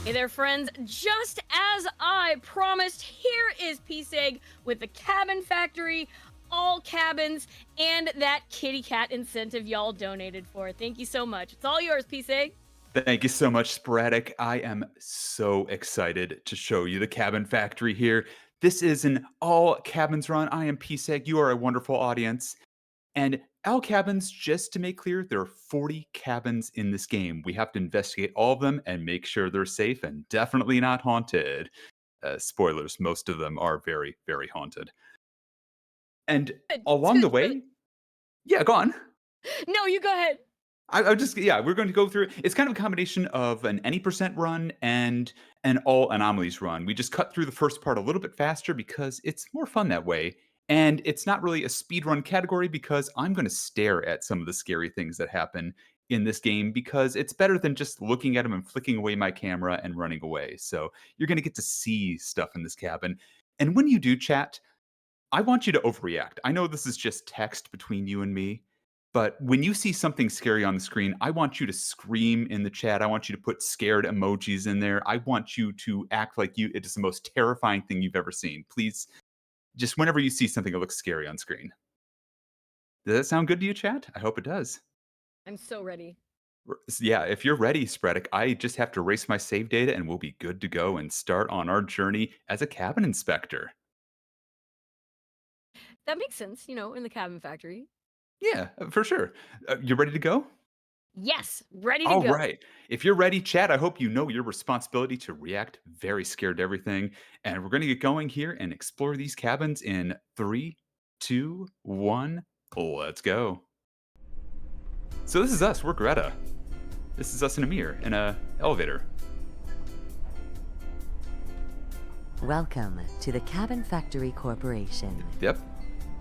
Hey there, friends. Just as I promised, here is PeaceEgg with the Cabin Factory, all cabins, and that kitty cat incentive y'all donated for. Thank you so much. It's all yours, PeaceEgg. Thank you so much, Sporadic. I am so excited to show you the Cabin Factory here. This is an all cabins run. I am PeaceEgg. You are a wonderful audience. And all cabins, just to make clear, there are 40 cabins in this game. We have to investigate all of them and make sure they're safe and definitely not haunted. Spoilers, most of them are very, very haunted. And along the Spoiler- way, yeah, go on. No, you go ahead. I just yeah, we're going to go through it. It's kind of a combination of an any percent run and an all anomalies run. We just cut through the first part a little bit faster because it's more fun that way. And it's not really a speed run category because I'm going to stare at some of the scary things that happen in this game because it's better than just looking at them and flicking away my camera and running away. So you're going to get to see stuff in this cabin. And when you do chat, I want you to overreact. I know this is just text between you and me, but when you see something scary on the screen, I want you to scream in the chat. I want you to put scared emojis in there. I want you to act like it is the most terrifying thing you've ever seen. Please, just whenever you see something that looks scary on screen. Does that sound good to you, chat? I hope it does. I'm so ready. Yeah, if you're ready, Spredic, I just have to erase my save data and we'll be good to go and start on our journey as a cabin inspector. That makes sense, in the Cabin Factory. Yeah, for sure. You ready to go? Yes, ready to All go. right. If you're ready, chat, I hope you know your responsibility to react very scared to everything. And we're going to get going here and explore these cabins in three, two, one. Let's go. So this is us. We're Greta. This is us in a mirror in a elevator. Welcome to the Cabin Factory Corporation. Yep.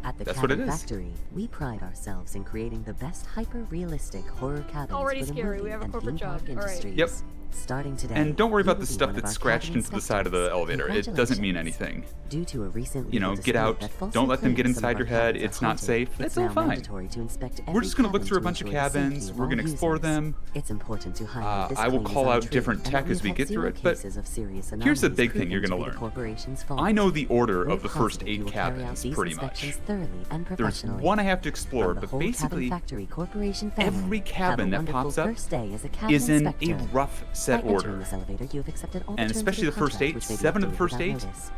At the That's what it Cabin is. Factory, we pride ourselves in creating the best hyper-realistic horror cabins Already for the scary. movie We have a and corporate theme park job. All right. industries. Yep. Starting today, And don't worry you about will the be stuff one of that's our scratched cabin into the side of the inspectors. elevator. It doesn't mean Congratulations. anything. Due to a recent You know, legal get dispute out. that falsely Don't let them get claims some inside of your our head. cabins are It's not haunted, safe. it's It's all now fine. mandatory to inspect We're every just going to look cabin through a to bunch of ensure the safety cabins. of We're all going to explore users. them. It's important to highlight this I will claim is call out untrue different and tech that as we we've get had through zero it, but cases of serious here's the anomalies big thing proven you're to going be to the learn. corporation's fault. I know the order We're of the first confident you 8 will carry out cabins, these pretty inspections much. thoroughly and There's professionally. one I have to explore, From the but whole Cabin basically Factory Corporation family, every cabin have a that wonderful pops up first day as a cabin is in a inspector. rough set By entering order. this elevator, you have accepted all the And terms of especially your the first contract, 8, which may be 7 of the updated first without 8, notice.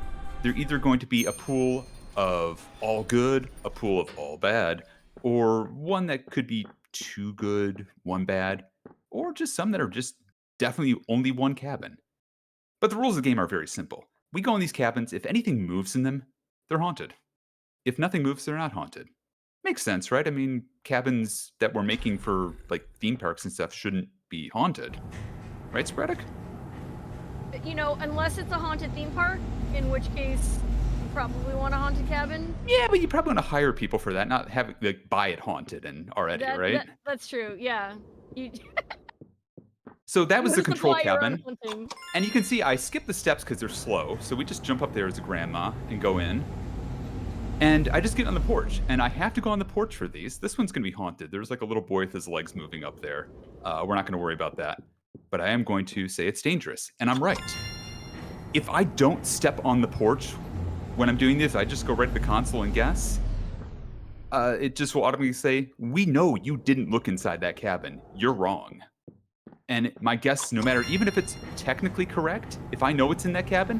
they're either going to be a pool of all good, a pool of all bad, or one that could be 2 good, 1 bad, or just some that are just definitely only 1 cabin. But the rules of the game are very simple. We go in these cabins, if anything moves in them, they're haunted. If nothing moves, they're not haunted. Makes sense, right? I mean, cabins that we're making for like theme parks and stuff shouldn't be haunted. Right, Spreadick? Unless it's a haunted theme park, in which case you probably want a haunted cabin. Yeah, but you probably want to hire people for that, not have like buy it haunted and already, That, right? that that's true. Yeah. You So that you was the control supply your own cabin. haunting. And you can see I skipped the steps because they're slow. So we just jump up there as a grandma and go in. And I just get on the porch. And I have to go on the porch for these. This one's going to be haunted. There's like a little boy with his legs moving up there. We're not going to worry about that. But I am going to say it's dangerous. And I'm right. If I don't step on the porch when I'm doing this, I just go right to the console and guess. It just will automatically say, we know you didn't look inside that cabin. You're wrong. And my guess, no matter, even if it's technically correct, if I know it's in that cabin,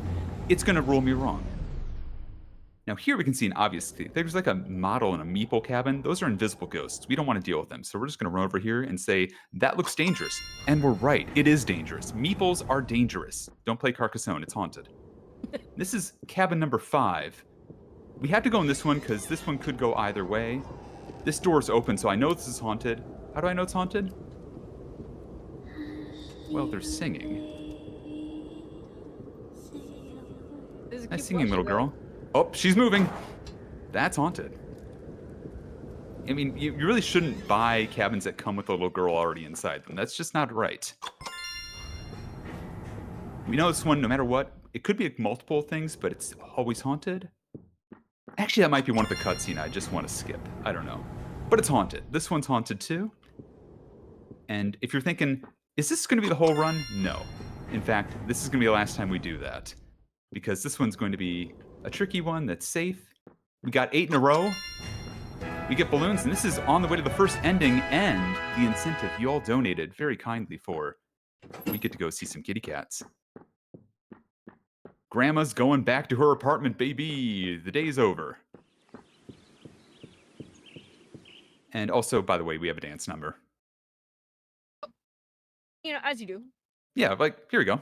it's going to rule me wrong. Now here we can see an obvious thing. There's like a model in a meeple cabin. Those are invisible ghosts. We don't want to deal with them. So we're just going to run over here and say, that looks dangerous. And we're right. It is dangerous. Meeples are dangerous. Don't play Carcassonne. It's haunted. This is cabin number 5. We have to go in this one because this one could go either way. This door is open, so I know this is haunted. How do I know it's haunted? Well, they're singing. There's a Nice cute singing, blush little in there. girl. Oh, she's moving. That's haunted. I mean, you really shouldn't buy cabins that come with a little girl already inside them. That's just not right. We know this one, no matter what, it could be multiple things, but it's always haunted. Actually, that might be one of the cutscene I just want to skip. I don't know. But it's haunted. This one's haunted too. And if you're thinking, is this going to be the whole run? No. In fact, this is going to be the last time we do that. Because this one's going to be a tricky one that's safe. We got 8 in a row. We get balloons, and this is on the way to the first ending and the incentive you all donated very kindly for. We get to go see some kitty cats. Grandma's going back to her apartment, baby. The day's over. And also, by the way, we have a dance number. You know, as you do. Yeah, like, here we go.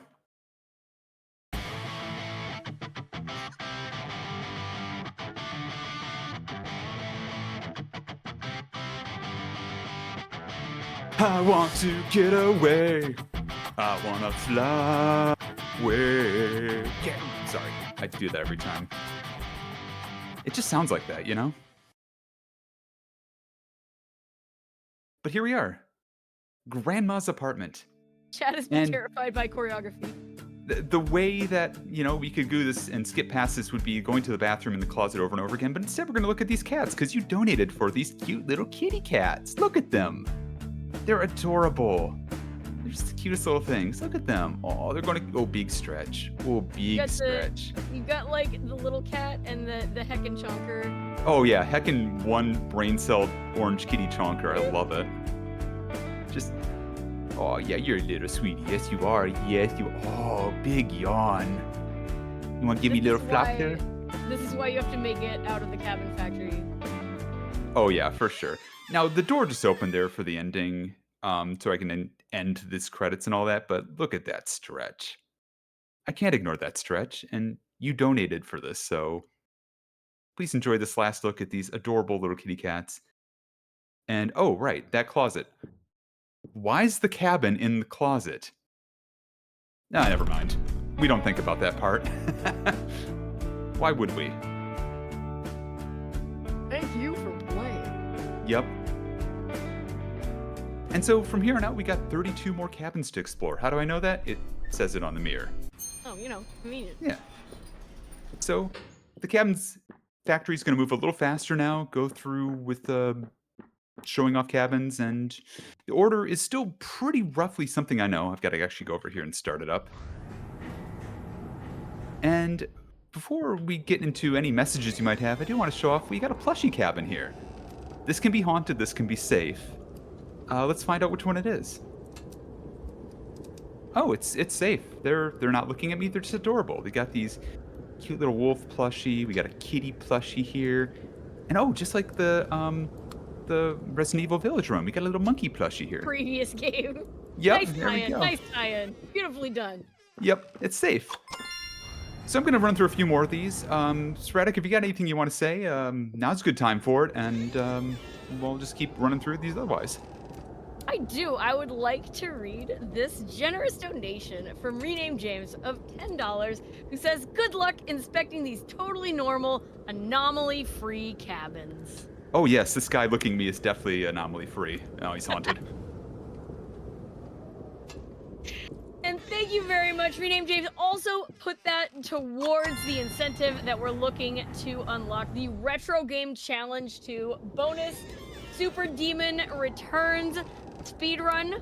I want to get away. I want to fly away. Yeah. Sorry, I do that every time. It just sounds like that, you know? But here we are. Grandma's apartment. Chad has been And- terrified by choreography. The way that, you know, we could do this and skip past this would be going to the bathroom in the closet over and over again, but instead we're going to look at these cats because you donated for these cute little kitty cats. Look at them. They're adorable. They're just the cutest little things. Look at them. Oh, they're going to... Oh, big stretch. Oh, big stretch. You got, like, the little cat and the heckin' chonker. Oh, yeah. Heckin' one brain-celled orange kitty chonker. I love it. Just... Oh, yeah, you're a little sweetie. Yes, you are. Yes, you... Oh, big yawn. You want to give me a little flop there? This is why you have to make it out of the cabin factory. Oh, yeah, for sure. Now, the door just opened there for the ending, so I can end this credits and all that, but look at that stretch. I can't ignore that stretch, and you donated for this, so please enjoy this last look at these adorable little kitty cats. And, oh, right, that closet. Why is the cabin in the closet? Ah, never mind. We don't think about that part. Why would we? Thank you for playing. Yep. And so from here on out, we got 32 more cabins to explore. How do I know that? It says it on the mirror. Oh, you know, convenient. Yeah. So the cabins factory is going to move a little faster now, go through with showing off cabins, and the order is still pretty roughly something I know. I've got to actually go over here and start it up. And before we get into any messages you might have, I do want to show off we got a plushie cabin here. This can be haunted, this can be safe. Let's find out which one it is. Oh, it's safe. They're not looking at me, they're just adorable. They got these cute little wolf plushie, we got a kitty plushie here. And oh, just like the Resident Evil Village room, we got a little monkey plushie here. Previous game. Yep, Nice there we tie-in. go. Nice tie-in. Beautifully done. Yep, it's safe. So I'm going to run through a few more of these. Sraddick, if you got anything you want to say, now's a good time for it, and we'll just keep running through these otherwise. I do. I would like to read this generous donation from Rename James of $10, who says, "Good luck inspecting these totally normal, anomaly-free cabins." Oh yes, this guy looking at me is definitely anomaly-free. Oh, he's haunted. And thank you very much, Rename James. Also put that towards the incentive that we're looking to unlock, the Retro Game Challenge 2 bonus Super Demon Returns speedrun,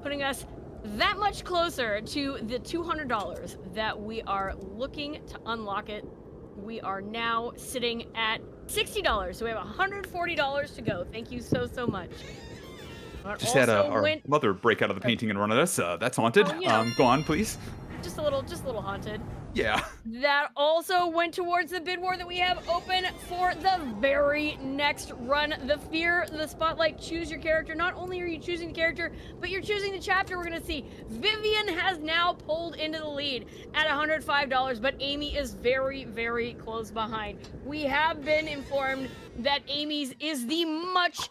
putting us that much closer to the $200 that we are looking to unlock it. We are now sitting at $60, so we have $140 to go. Thank you so much. Just had our mother break out of the painting and run at us. That's haunted. Oh, you know. Go on, please. Just a little haunted. Yeah. That also went towards the bid war that we have open for the very next run. The Fear the Spotlight Choose Your Character. Not only are you choosing the character, but you're choosing the chapter. We're gonna see Vivian has now pulled into the lead at $105, but Amy is very, very close behind. We have been informed that Amy's is the much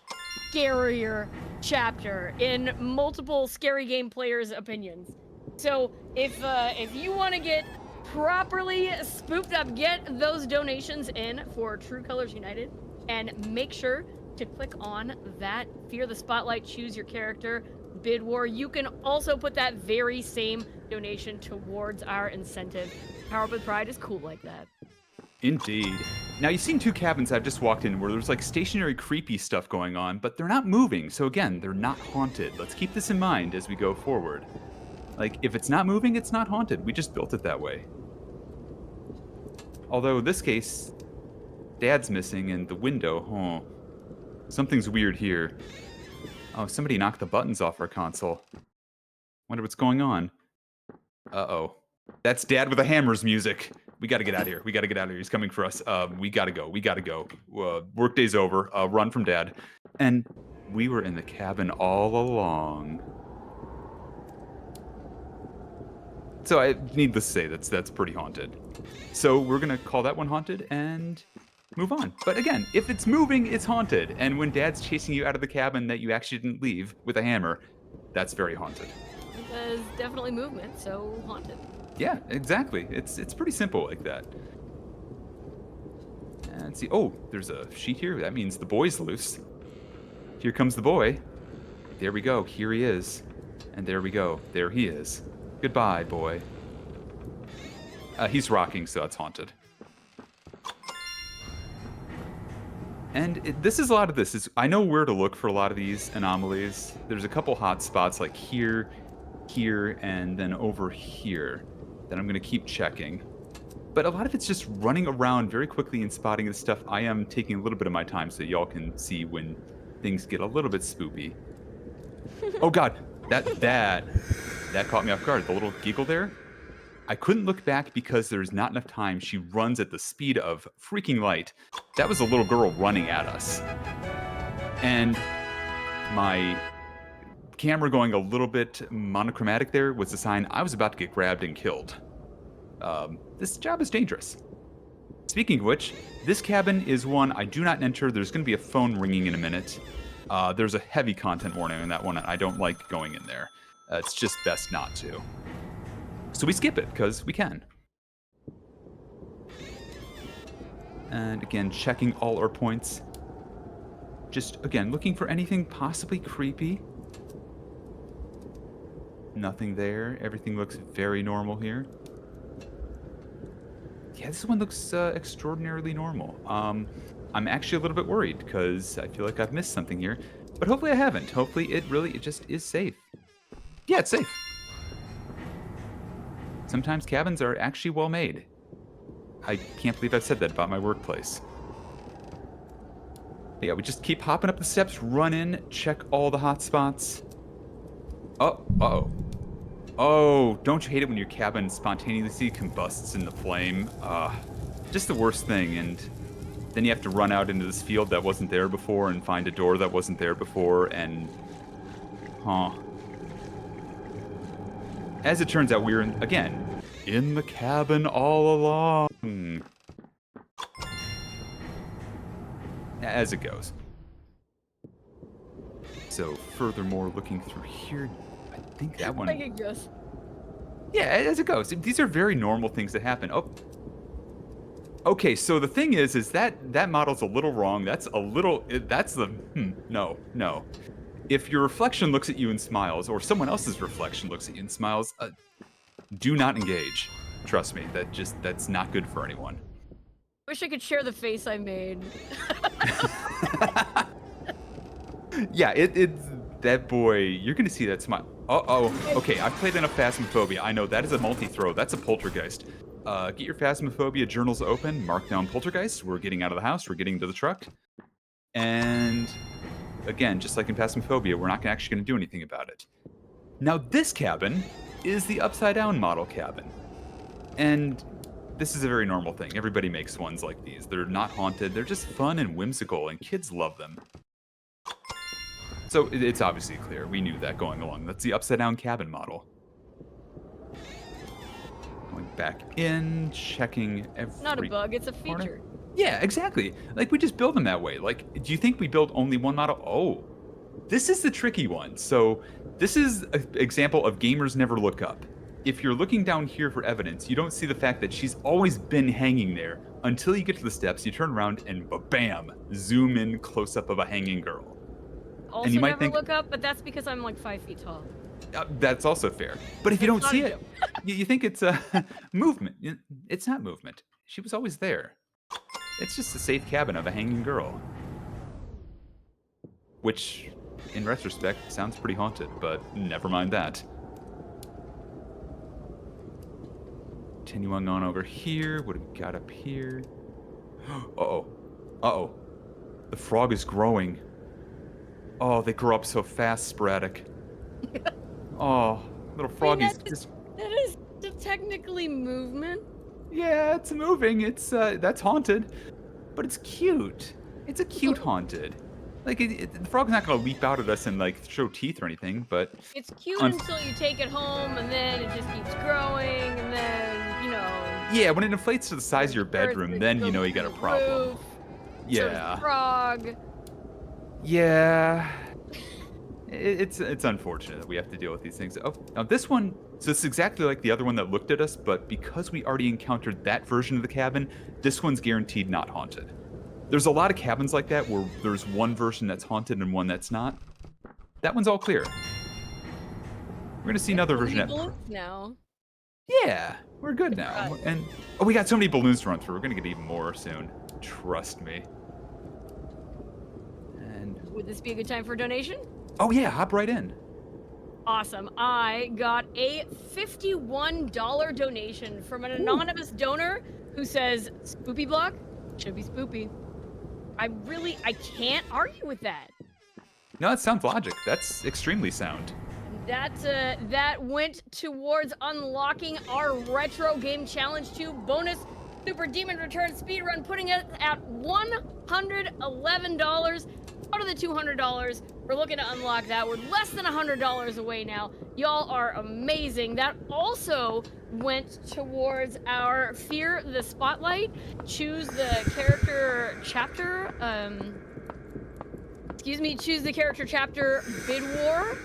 scarier chapter in multiple scary game players' opinions. So if you want to get properly spooked up, get those donations in for True Colors United, and make sure to click on that Fear the Spotlight Choose Your Character bid war. You can also put that very same donation towards our incentive. Power Up with Pride is cool like that. Indeed. Now, you've seen two cabins I've just walked in where there's like stationary creepy stuff going on, but they're not moving. So again, they're not haunted. Let's keep this in mind as we go forward. Like, if it's not moving, it's not haunted. We just built it that way. Although, in this case, Dad's missing and the window, something's weird here. Oh, somebody knocked the buttons off our console. Wonder what's going on. Uh-oh. That's Dad with the hammers music. We gotta get out of here. We gotta get out of here. He's coming for us. We gotta go. We gotta go. Workday's over. Run from Dad. And we were in the cabin all along. So needless to say, that's pretty haunted. So we're gonna call that one haunted and move on. But again, if it's moving, it's haunted. And when Dad's chasing you out of the cabin that you actually didn't leave with a hammer, that's very haunted. There's definitely movement, so haunted. Yeah, exactly. It's pretty simple like that. And see, oh, there's a sheet here. That means the boy's loose. Here comes the boy. There we go. Here he is. And there we go. There he is. Goodbye, boy. He's rocking, so that's haunted. And this is a lot of this. I know where to look for a lot of these anomalies. There's a couple hot spots like here, here, and then over here that I'm going to keep checking. But a lot of it's just running around very quickly and spotting this stuff. I am taking a little bit of my time so y'all can see when things get a little bit spoopy. Oh god, that caught me off guard. The little giggle there. I couldn't look back because there's not enough time. She runs at the speed of freaking light. That was a little girl running at us. And my camera going a little bit monochromatic there was a sign I was about to get grabbed and killed. This job is dangerous. Speaking of which, this cabin is one I do not enter. There's going to be a phone ringing in a minute. There's a heavy content warning on that one. I don't like going in there. It's just best not to. So we skip it, because we can. And again, checking all our points. Just, again, looking for anything possibly creepy. Nothing there. Everything looks very normal here. Yeah, this one looks extraordinarily normal. I'm actually a little bit worried, because I feel like I've missed something here. But hopefully I haven't. Hopefully it just is safe. Yeah, it's safe. Sometimes cabins are actually well made. I can't believe I've said that about my workplace. But yeah, we just keep hopping up the steps, run in, check all the hot spots. Oh, uh-oh. Oh, don't you hate it when your cabin spontaneously combusts in the flame? Just the worst thing, and then you have to run out into this field that wasn't there before and find a door that wasn't there before, and... As it turns out, we're, again, in the cabin all along. As it goes. So, furthermore, looking through here, I think that one... Like it goes. Yeah, as it goes. These are very normal things that happen. Oh. Okay, so the thing is that model's a little wrong. That's the... No. If your reflection looks at you and smiles, or someone else's reflection looks at you and smiles, do not engage. Trust me, that's not good for anyone. Wish I could share the face I made. Yeah, it's that boy. You're gonna see that smile. Okay, I've played enough Phasmophobia. I know that is a multi-throw. That's a poltergeist. Get your Phasmophobia journals open. Mark down poltergeist. We're getting out of the house. We're getting to the truck. And again, just like in Phasmophobia, we're not actually going to do anything about it. Now, this cabin is the upside-down model cabin. And this is a very normal thing. Everybody makes ones like these. They're not haunted. They're just fun and whimsical, and kids love them. So it's obviously clear. We knew that going along. That's the upside-down cabin model. Going back in, checking every... Not a bug, it's a corner. feature. Yeah, exactly. Like, we just build them that way. Like, do you think we build only one model? Oh, this is the tricky one. So this is an example of gamers never look up. If you're looking down here for evidence, you don't see the fact that she's always been hanging there until you get to the steps, you turn around, and bam, zoom in close-up of a hanging girl. Also and you might never think, look up, but that's because I'm like 5 feet tall. That's also fair. But if you don't see it, you think it's movement. It's not movement. She was always there. It's just a safe cabin of a hanging girl. Which, in retrospect, sounds pretty haunted, but never mind that. continuing on over here. What do we got up here? Uh-oh. Uh-oh. The frog is growing. Oh, they grow up so fast, Sporadic. Oh, little froggies just... that is technically movement. Yeah, it's moving. It's, that's haunted. But it's cute. It's a cute haunted. Like, the frog's not gonna leap out at us and, like, show teeth or anything, but... It's cute until you take it home, and then it just keeps growing, and then, you know... Yeah, when it inflates to the size of your bedroom, then you know you got a problem. Roof, Yeah. frog. Yeah. It's unfortunate that we have to deal with these things. Oh, now this one, so it's exactly like the other one that looked at us, but because we already encountered that version of the cabin, this one's guaranteed not haunted. There's a lot of cabins like that where there's one version that's haunted and one that's not. That one's all clear. We're gonna see another version Now. Yeah, we're good now. And oh, we got so many balloons to run through. We're gonna get even more soon. Trust me. And Would this be a good time for a donation? oh yeah, hop right in. Awesome. I got a $51 donation from an anonymous donor who says, "Spoopy block should be spoopy." I can't argue with that. No, that sounds logic. That's extremely sound. That went towards unlocking our retro game challenge 2 bonus Super Demon Return speedrun, putting it at $111 out of the $200. We're looking to unlock that. We're less than $100 away now. Y'all are amazing. That also went towards our Fear the Spotlight. Choose the character chapter. Choose the character chapter bid war.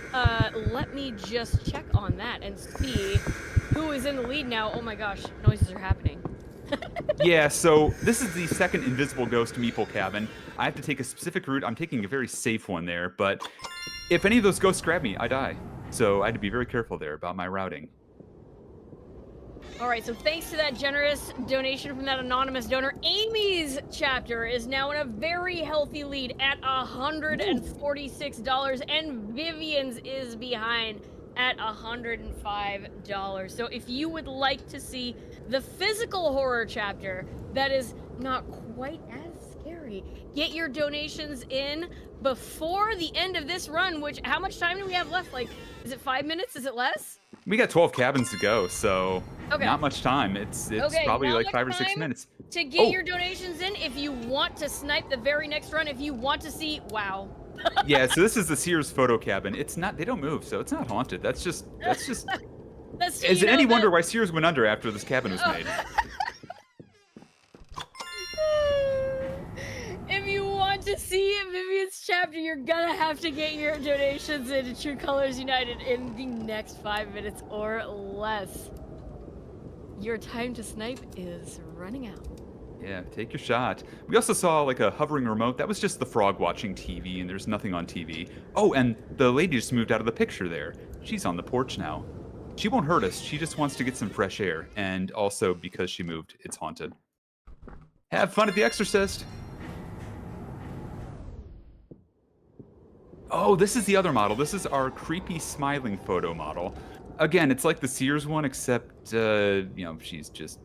Let me just check on that and see who is in the lead now. Oh my gosh, noises are happening. Yeah, so this is the second invisible ghost meeple cabin. I have to take a specific route. I'm taking a very safe one there, but if any of those ghosts grab me, I die. So I had to be very careful there about my routing. All right, so thanks to that generous donation from that anonymous donor, Amy's chapter is now in a very healthy lead at $146, and Vivian's is behind at $105. So if you would like to see the physical horror chapter that is not quite as scary, get your donations in before the end of this run, which, how much time do we have left? Like, is it 5 minutes? Is it less? We got 12 cabins to go, so not much time. It's probably like 5 or 6 minutes. To get your donations in, if you want to snipe the very next run, if you want to see, wow. Yeah, so this is the Sears photo cabin. It's not, they don't move, so it's not haunted. That's just is it any wonder why Sears went under after this cabin was made? If you want to see Vivian's chapter, you're gonna have to get your donations into True Colors United in the next 5 minutes or less. Your time to snipe is running out. Yeah, take your shot. We also saw like a hovering remote. That was just the frog watching TV, and there's nothing on TV. Oh, and the lady just moved out of the picture there. She's on the porch now. She won't hurt us. She just wants to get some fresh air. And also, because she moved, it's haunted. Have fun at The Exorcist. Oh, this is the other model. This is our creepy smiling photo model. Again, it's like the Sears one, except, you know, she's just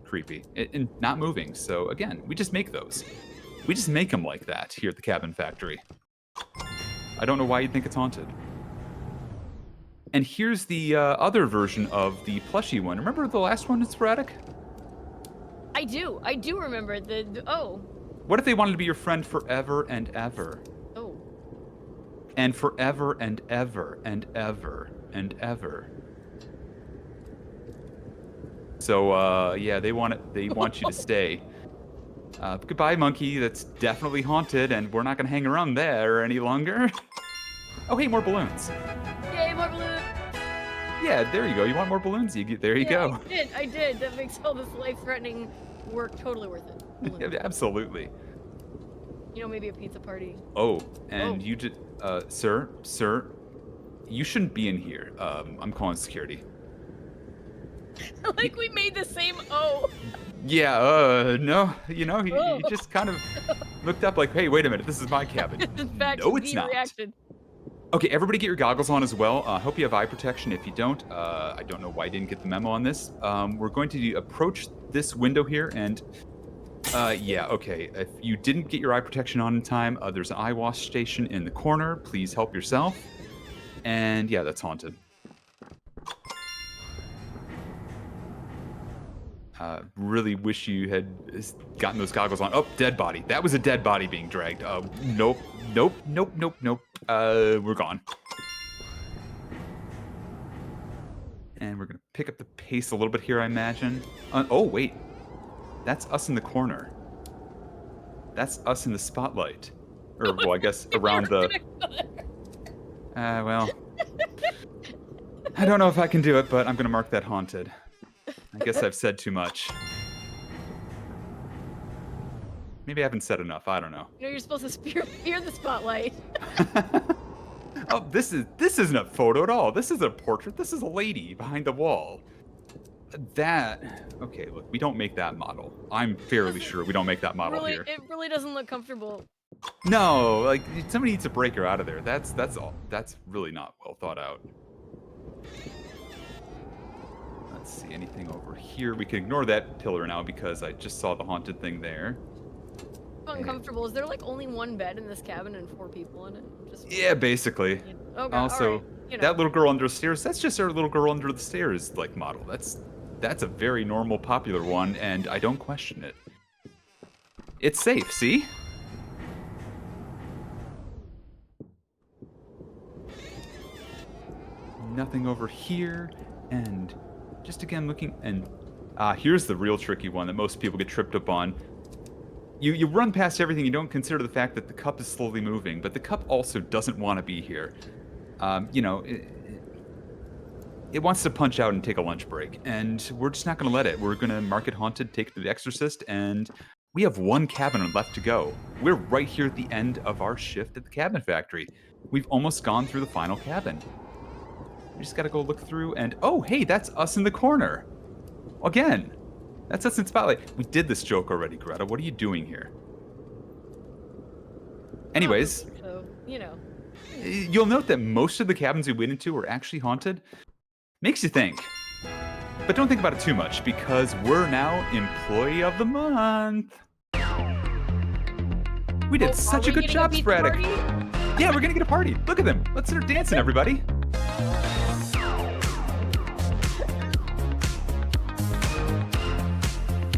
creepy and not moving. So again, we just make those. We just make them like that here at the Cabin Factory. I don't know why you'd think it's haunted. And here's the other version of the plushie one. Remember the last one in Sporadic? I do remember oh. What if they wanted to be your friend forever and ever? Oh. And forever and ever and ever and ever. So, yeah, they want you to stay. Goodbye, monkey. That's definitely haunted, and we're not gonna hang around there any longer. Oh, hey, more balloons. Yay, more balloons. Yeah, there you go. You want more balloons? There you go. I did. That makes all this life-threatening work totally worth it. Absolutely. You know, maybe a pizza party. Oh, and you just, sir, you shouldn't be in here. I'm calling security. Like we made the same O. Yeah, no, you know, he just kind of looked up like, hey, wait a minute, this is my cabin. In fact, no, it's not. Reacted. Okay, everybody get your goggles on as well. Hope you have eye protection. If you don't, I don't know why I didn't get the memo on this. We're going to approach this window here and yeah, okay. If you didn't get your eye protection on in time, there's an eye wash station in the corner. Please help yourself. And yeah, that's haunted. Really wish you had gotten those goggles on. Oh, dead body. That was a dead body being dragged. Nope, nope, nope, nope, nope. We're gone. And we're going to pick up the pace a little bit here, I imagine. Oh, wait. That's us in the corner. That's us in the spotlight. Or, well, I guess around the... well... I don't know if I can do it, but I'm going to mark that haunted. I guess I've said too much. Maybe I haven't said enough. I don't know. You know, you're supposed to fear the spotlight. Oh, this isn't a photo at all. This is a portrait. This is a lady behind the wall. Okay, look, we don't make that model. I'm fairly sure we don't make that model here. It really doesn't look comfortable. No, like somebody needs to break her out of there. That's all. That's really not well thought out. Let's see, anything over here? We can ignore that pillar now because I just saw the haunted thing there. Uncomfortable. Is there like only one bed in this cabin and 4 people in it? Yeah, basically. Okay, also, right. You know. that little girl under the stairs, that's just our little girl under the stairs like model. That's a very normal, popular one, and I don't question it. It's safe, see? Nothing over here, and just again looking, and here's the real tricky one that most people get tripped up on. You run past everything, you don't consider the fact that the cup is slowly moving, but the cup also doesn't want to be here. You know, it wants to punch out and take a lunch break, and we're just not going to let it. We're going to mark it haunted, take it to the exorcist, and we have 1 cabin left to go. We're right here at the end of our shift at the cabin factory. We've almost gone through the final cabin. We just got to go look through, and oh, hey, that's us in the corner. Again. That's us in Spotlight. We did this joke already, Greta. What are you doing here? Anyways, So, you know. You'll note that most of the cabins we went into were actually haunted. Makes you think. But don't think about it too much, because we're now Employee of the Month. We did such a good job, Sporadic. Yeah, we're gonna get a party. Look at them. Let's start dancing, everybody.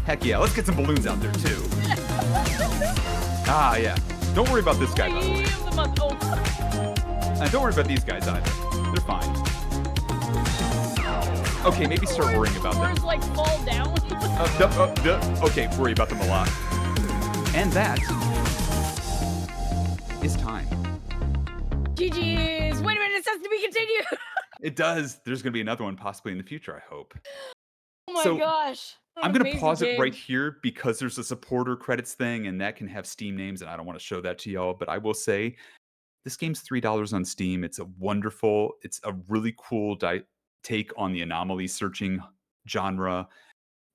Heck yeah, let's get some balloons out there, too. Ah, yeah. Don't worry about this guy, by the way. Don't worry about these guys either. They're fine. Okay, maybe start worrying about them. Doors like fall down. Okay, worry about them a lot. And that is time. GG's. Wait a minute, it says to be continued. It does. There's going to be another one possibly in the future, I hope. Oh my gosh. I'm going to pause it right here because there's a supporter credits thing, and that can have Steam names, and I don't want to show that to y'all, but I will say this game's $3 on Steam. It's a really cool take on the anomaly searching genre,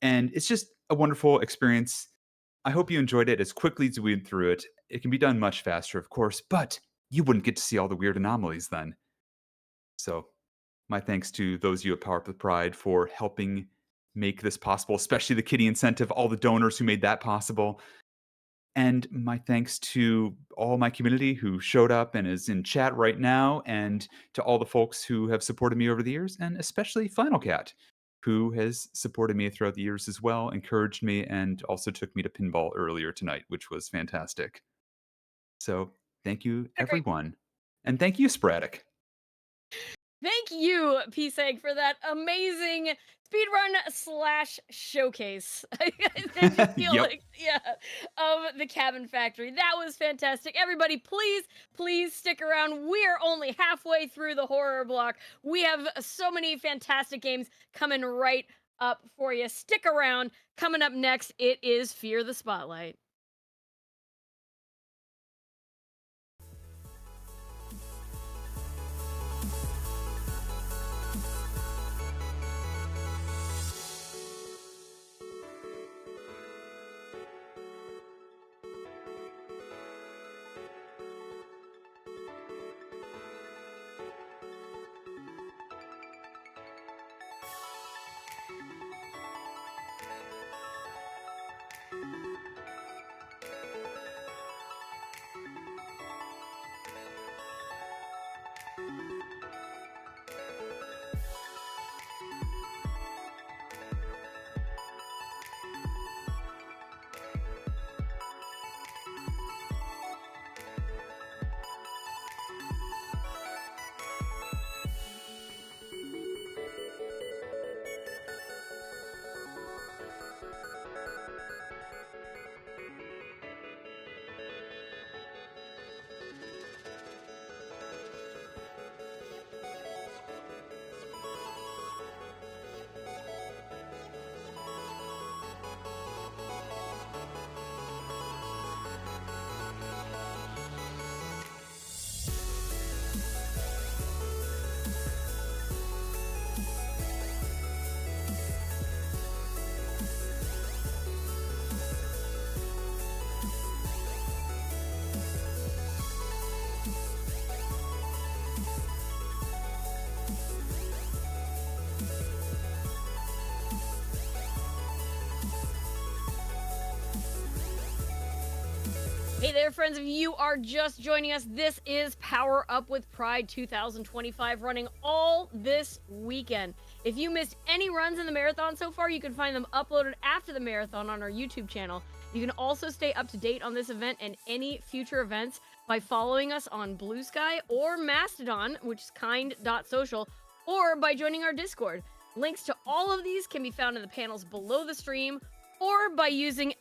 and it's just a wonderful experience. I hope you enjoyed it as quickly as we went through it. It can be done much faster, of course, but you wouldn't get to see all the weird anomalies then. So, my thanks to those of you at Power Up with Pride for helping make this possible, especially the Kitty Incentive, all the donors who made that possible. And my thanks to all my community who showed up and is in chat right now, and to all the folks who have supported me over the years, and especially Final Cat, who has supported me throughout the years as well, encouraged me, and also took me to pinball earlier tonight, which was fantastic. So thank you, everyone. And thank you, Sporadic. Thank you, PeaceEgg, for that amazing speedrun/showcase. I just feel like, yeah, of the Cabin Factory. That was fantastic. Everybody, please stick around. We're only halfway through the horror block. We have so many fantastic games coming right up for you. Stick around. Coming up next, it is Fear the Spotlight. Hey there, friends. If you are just joining us, this is Power Up with Pride 2025 running all this weekend. If you missed any runs in the marathon so far, you can find them uploaded after the marathon on our YouTube channel. You can also stay up to date on this event and any future events by following us on Blue Sky or Mastodon, which is kind.social, or by joining our Discord. Links to all of these can be found in the panels below the stream or by using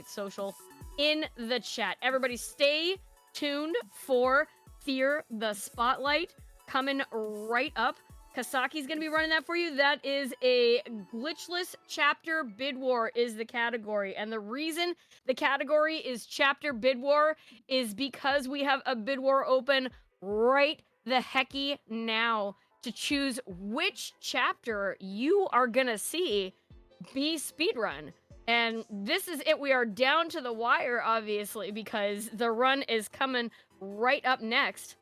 !social in the chat. Everybody stay tuned for Fear the Spotlight coming right up. Kasaki's going to be running that for you. That is a glitchless chapter bid war is the category. And the reason the category is chapter bid war is because we have a bid war open right the hecky now to choose which chapter you are going to see be speedrun. And this is it. We are down to the wire, obviously, because the run is coming right up next.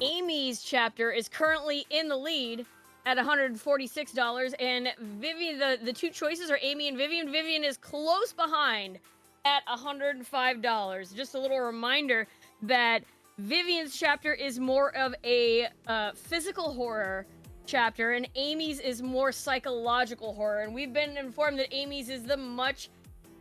Amy's chapter is currently in the lead at $146, and Vivian, the two choices are Amy and Vivian. Vivian is close behind at $105. Just a little reminder that Vivian's chapter is more of a physical horror chapter, and Amy's is more psychological horror. And we've been informed that Amy's is the much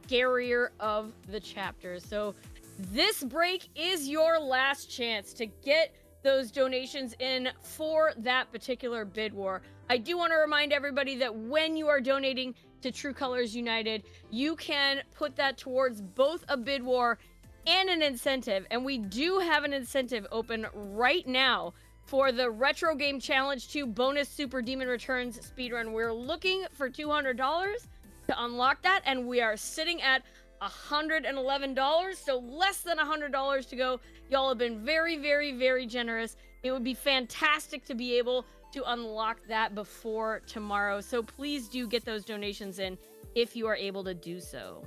scarier of the chapters. So this break is your last chance to get those donations in for that particular bid war. I do want to remind everybody that when you are donating to True Colors United, you can put that towards both a bid war and an incentive. And we do have an incentive open right now for the Retro Game Challenge 2 bonus Super Demon Returns speedrun. We're looking for $200 to unlock that, and we are sitting at $111, so less than $100 to go. Y'all have been very, very, very generous. It would be fantastic to be able to unlock that before tomorrow, so please do get those donations in if you are able to do so.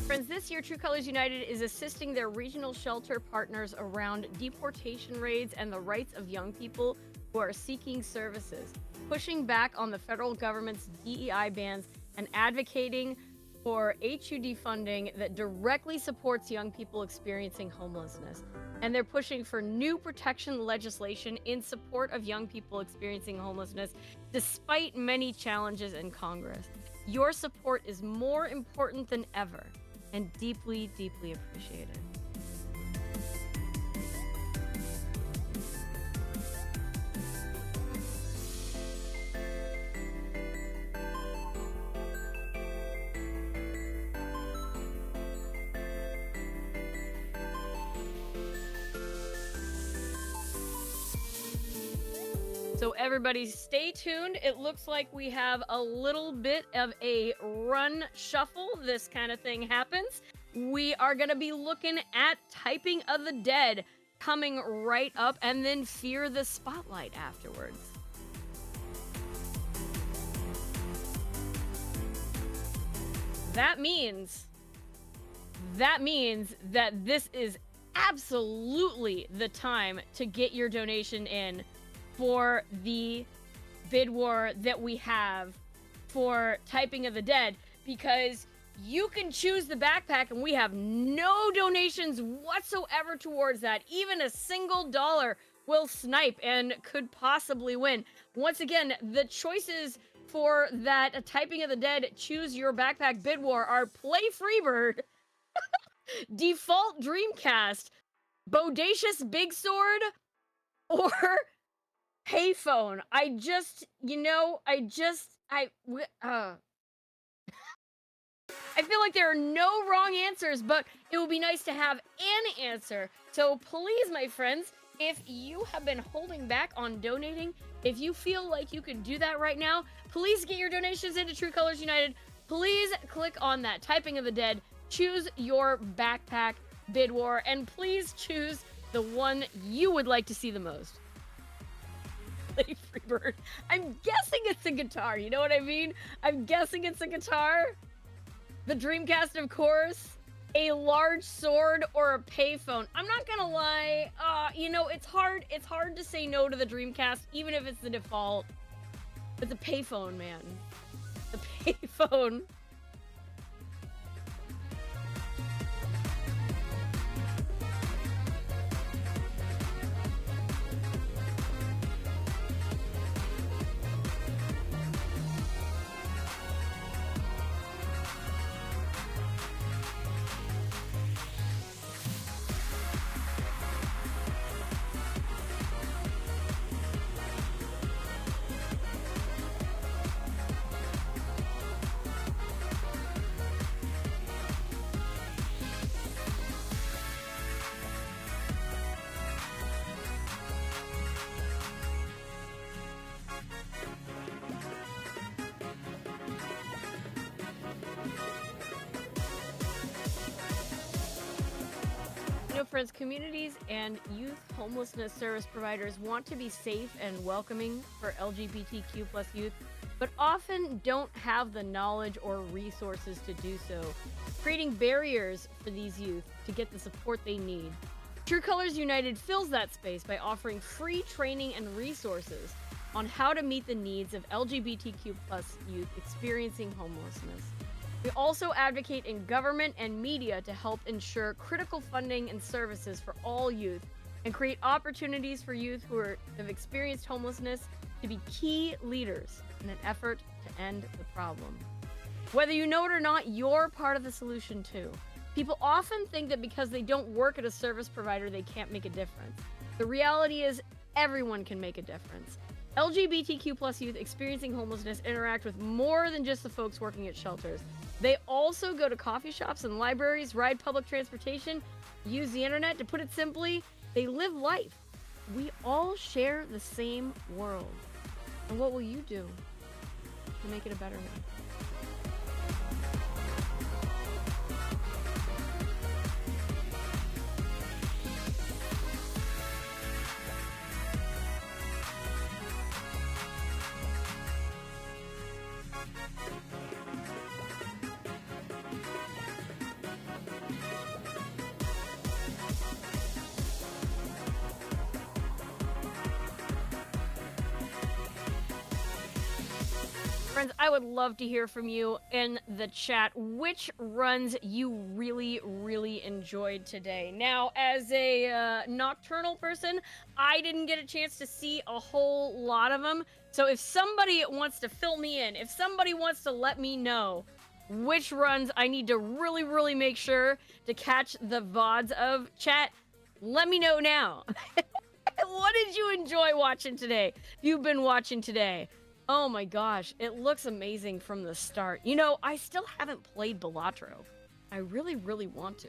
Friends, this year True Colors United is assisting their regional shelter partners around deportation raids and the rights of young people who are seeking services, pushing back on the federal government's DEI bans and advocating for HUD funding that directly supports young people experiencing homelessness. And they're pushing for new protection legislation in support of young people experiencing homelessness, despite many challenges in Congress. Your support is more important than ever, and deeply, deeply appreciated. So everybody stay tuned. It looks like we have a little bit of a run shuffle. This kind of thing happens. We are going to be looking at Typing of the Dead coming right up, and then Fear the Spotlight afterwards. That means that this is absolutely the time to get your donation in for the bid war that we have for Typing of the Dead, because you can choose the backpack and we have no donations whatsoever towards that. Even a single dollar will snipe and could possibly win. Once again, the choices for that Typing of the Dead choose your backpack bid war are Play Freebird, Default Dreamcast, Bodacious Big Sword, or Payphone. I feel like there are no wrong answers, but it would be nice to have an answer. So please, my friends, if you have been holding back on donating, if you feel like you can do that right now, please get your donations into True Colors United. Please click on that Typing of the Dead, choose your backpack bid war, and please choose the one you would like to see the most. Play Freebird. I'm guessing it's a guitar, you know what I mean? I'm guessing it's a guitar. The Dreamcast, of course, a large sword, or a payphone. I'm not gonna lie, it's hard to say no to the Dreamcast, even if it's the default. But the payphone, man. The payphone. Friends, communities and youth homelessness service providers want to be safe and welcoming for LGBTQ plus youth, but often don't have the knowledge or resources to do so, creating barriers for these youth to get the support they need. True Colors United fills that space by offering free training and resources on how to meet the needs of LGBTQ plus youth experiencing homelessness. We also advocate in government and media to help ensure critical funding and services for all youth and create opportunities for youth who have experienced homelessness to be key leaders in an effort to end the problem. Whether you know it or not, you're part of the solution too. People often think that because they don't work at a service provider, they can't make a difference. The reality is everyone can make a difference. LGBTQ plus youth experiencing homelessness interact with more than just the folks working at shelters. They also go to coffee shops and libraries, ride public transportation, use the internet. To put it simply, they live life. We all share the same world. And what will you do to make it a better one? Friends, I would love to hear from you in the chat which runs you really, really enjoyed today. Now, as a nocturnal person, I didn't get a chance to see a whole lot of them. So if somebody wants to fill me in, if somebody wants to let me know which runs I need to really, really make sure to catch the VODs of, chat, let me know now. What did you enjoy watching today? You've been watching today. Oh my gosh, it looks amazing from the start. You know, I still haven't played Balatro. I really, really want to.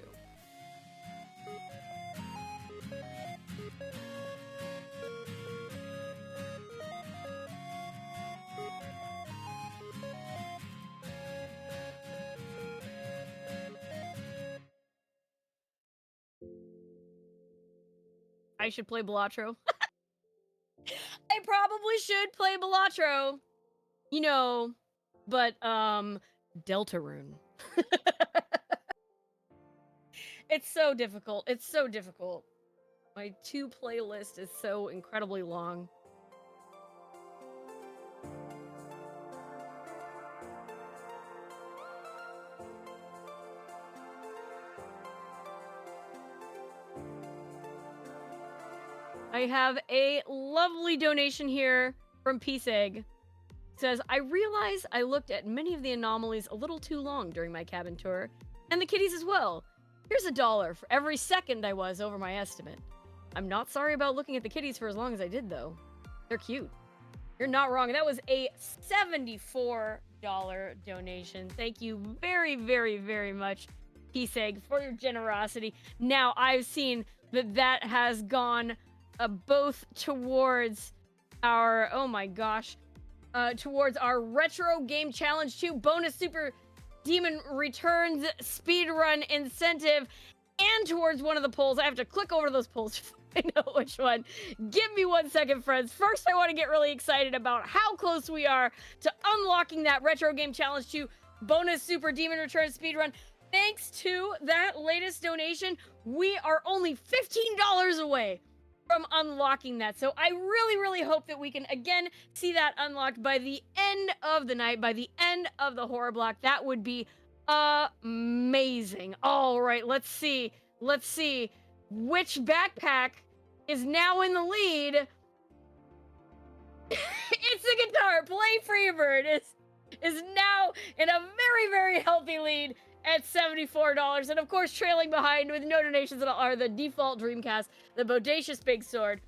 I should play Balatro. I probably should play Balatro. You know, but, Deltarune. It's so difficult. It's so difficult. My to playlist is so incredibly long. I have a lovely donation here from PeaceEgg. It says, I realize I looked at many of the anomalies a little too long during my cabin tour, and the kitties as well. Here's $1 for every second I was over my estimate. I'm not sorry about looking at the kitties for as long as I did, though. They're cute. You're not wrong. That was a $74 donation. Thank you very, very, very much, PeaceEgg, for your generosity. Now, I've seen that has gone both towards our, oh my gosh, towards our Retro Game Challenge 2 bonus Super Demon Returns speedrun incentive, and towards one of the polls. I have to click over to those polls to know which one. Give me 1 second, friends. First, I want to get really excited about how close we are to unlocking that Retro Game Challenge 2 bonus Super Demon Returns speedrun. Thanks to that latest donation, we are only $15 away from unlocking that. So I really, really hope that we can again see that unlocked by the end of the night, by the end of the horror block. That would be amazing. All right, let's see. Let's see which backpack is now in the lead. It's the guitar. Play Freebird is now in a very, very healthy lead at $74. And of course, trailing behind with no donations at all are the default Dreamcast, the Bodacious Big Sword,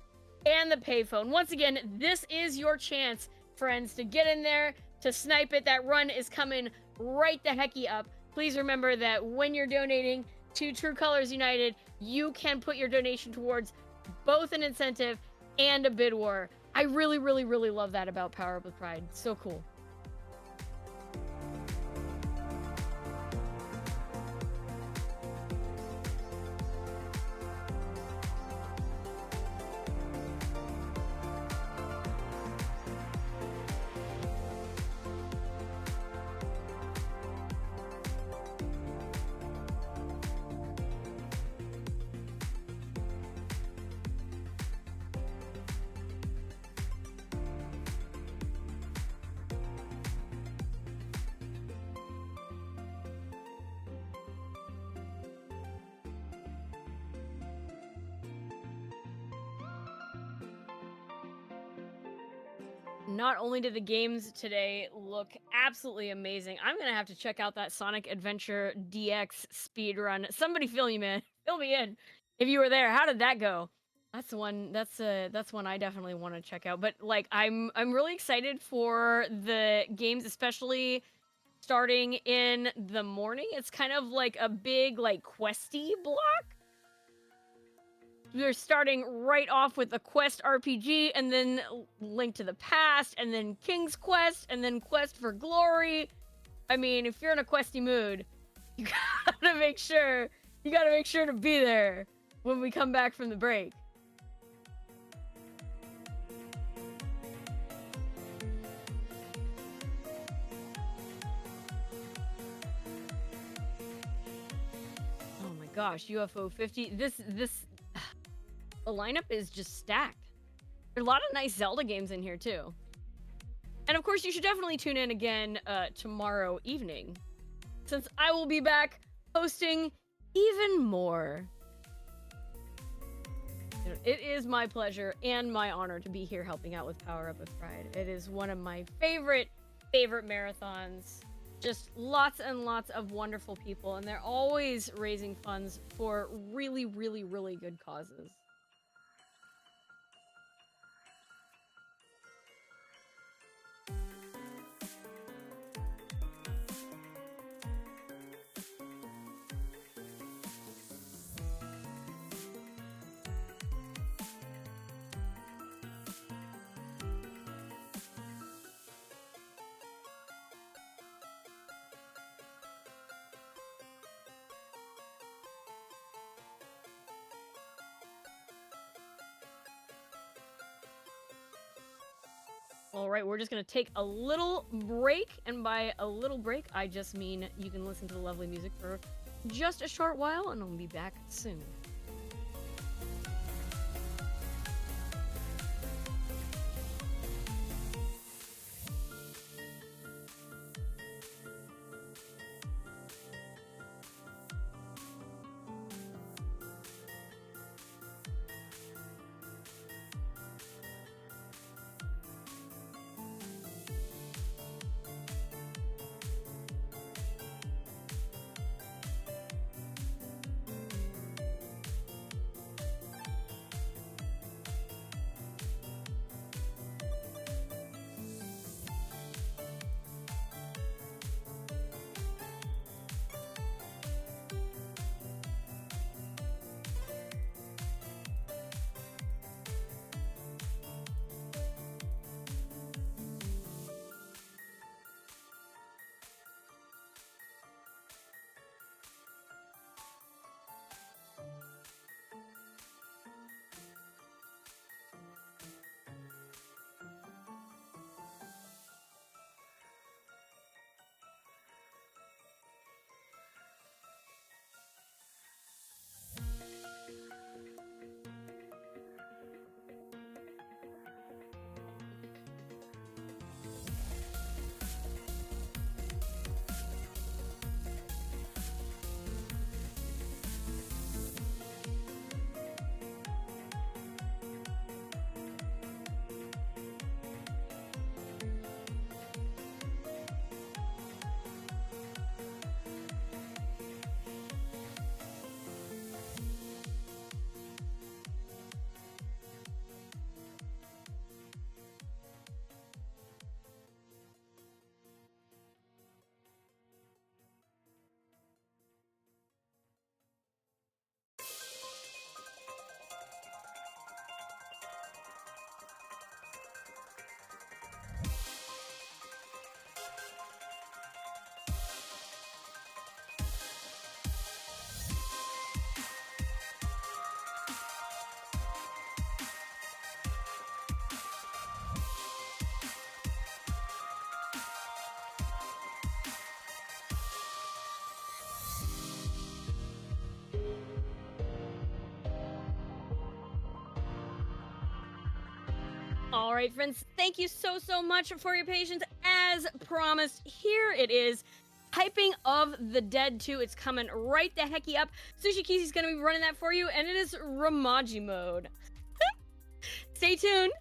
and the payphone. Once again, this is your chance, friends, to get in there, to snipe it. That run is coming right the hecky up. Please remember that when you're donating to True Colors United, you can put your donation towards both an incentive and a bid war. I really, really, really love that about Power Up with Pride. So cool. Not only did the games today look absolutely amazing, I'm gonna have to check out that Sonic Adventure DX speedrun. Somebody fill me, man. Fill me in. If you were there, how did that go? That's one I definitely want to check out. But like I'm really excited for the games, especially starting in the morning. It's kind of like a big like questy block. We're starting right off with a Quest RPG, and then Link to the Past, and then King's Quest, and then Quest for Glory. I mean, if you're in a questy mood, you gotta make sure to be there when we come back from the break. Oh my gosh, UFO 50. The lineup is just stacked. There are a lot of nice Zelda games in here, too. And of course, you should definitely tune in again tomorrow evening, since I will be back hosting even more. It is my pleasure and my honor to be here helping out with Power Up with Pride. It is one of my favorite marathons. Just lots and lots of wonderful people, and they're always raising funds for really, really, really good causes. All right, we're just going to take a little break, and by a little break, I just mean you can listen to the lovely music for just a short while, and I'll be back soon. All right, friends, thank you so much for your patience. As promised, here it is. Typing of the Dead 2. It's coming right the hecky up. Sushi Kisi's going to be running that for you, and it is Ramaji mode. Stay tuned.